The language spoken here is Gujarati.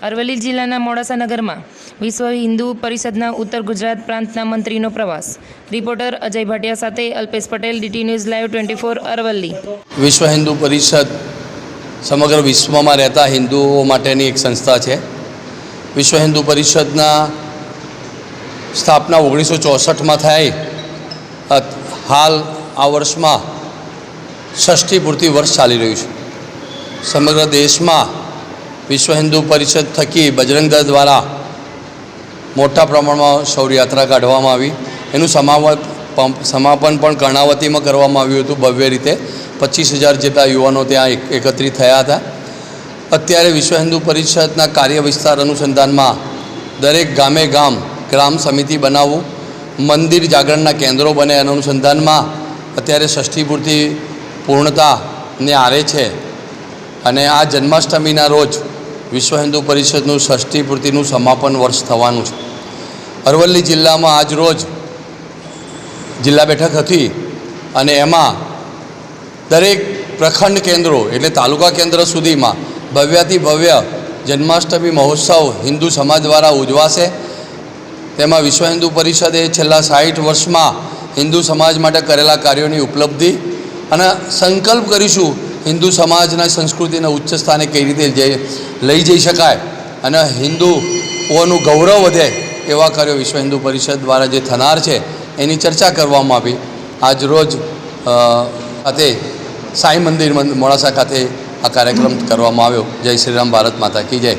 અરવલ્લી જિલ્લાના મોડાસા નગરમાં વિશ્વ હિન્દુ પરિષદના ઉત્તર ગુજરાત પ્રાંતના મંત્રીનો પ્રવાસ. રિપોર્ટર અજય ભાટિયા સાથે Alpesh Patel, DT news live 24 Aravalli. વિશ્વ હિન્દુ પરિષદ સમગ્ર વિશ્વમાં રહેતા હિન્દુઓ માટેની એક સંસ્થા છે. વિશ્વ હિન્દુ પરિષદના સ્થાપના 1964માં થઈ. હાલ આ વર્ષમાં 6ઠ્ઠી પૂર્તિ વર્ષ ચાલી રહ્યું છે. સમગ્ર દેશમાં વિશ્વ હિન્દુ પરિષદ થકી બજરંગ દળ દ્વારા મોટા પ્રમાણમાં શૌર્યયાત્રા કાઢવામાં આવી. એનું સમાપન પણ કર્ણાવતીમાં કરવામાં આવ્યું હતું ભવ્ય રીતે. 25,000 જેટલા યુવાનો ત્યાં એકત્રિત થયા હતા. અત્યારે વિશ્વ હિન્દુ પરિષદના કાર્ય વિસ્તાર અનુસંધાનમાં દરેક ગામે ગામ ગ્રામ સમિતિ બનાવવું, મંદિર જાગરણના કેન્દ્રો બને એના અનુસંધાનમાં અત્યારે ષષ્ઠી પૂર્તિ પૂર્ણતાને આરે છે. અને આ જન્માષ્ટમીના રોજ વિશ્વ હિન્દુ પરિષદનું ષષ્ઠી પૂર્તિનું સમાપન વર્ષ થવાનું છે. અરવલ્લી જિલ્લામાં આજ રોજ જિલ્લા બેઠક હતી અને એમાં દરેક પ્રખંડ કેન્દ્રો એટલે તાલુકા કેન્દ્ર સુધીમાં ભવ્યાતિ ભવ્ય જન્માષ્ટમી મહોત્સવ હિન્દુ સમાજ દ્વારા ઉજવાશે. તેમાં વિશ્વ હિન્દુ પરિષદે છેલ્લા 60 વર્ષમાં હિન્દુ સમાજ માટે કરેલા કાર્યોની ઉપલબ્ધિ અને સંકલ્પ કરીશું હિન્દુ સમાજના સંસ્કૃતિના ઉચ્ચ સ્થાને કઈ રીતે લઈ જઈ શકાય અને હિન્દુઓનું ગૌરવ વધે એવા કાર્યો વિશ્વ હિન્દુ પરિષદ દ્વારા જે થનાર છે એની ચર્ચા કરવામાં આવી. આજ રોજ ખાતે સાંઈ મંદિર મોડાસા ખાતે આ કાર્યક્રમ કરવામાં આવ્યો. જય શ્રી રામ, ભારત માતા કી જય.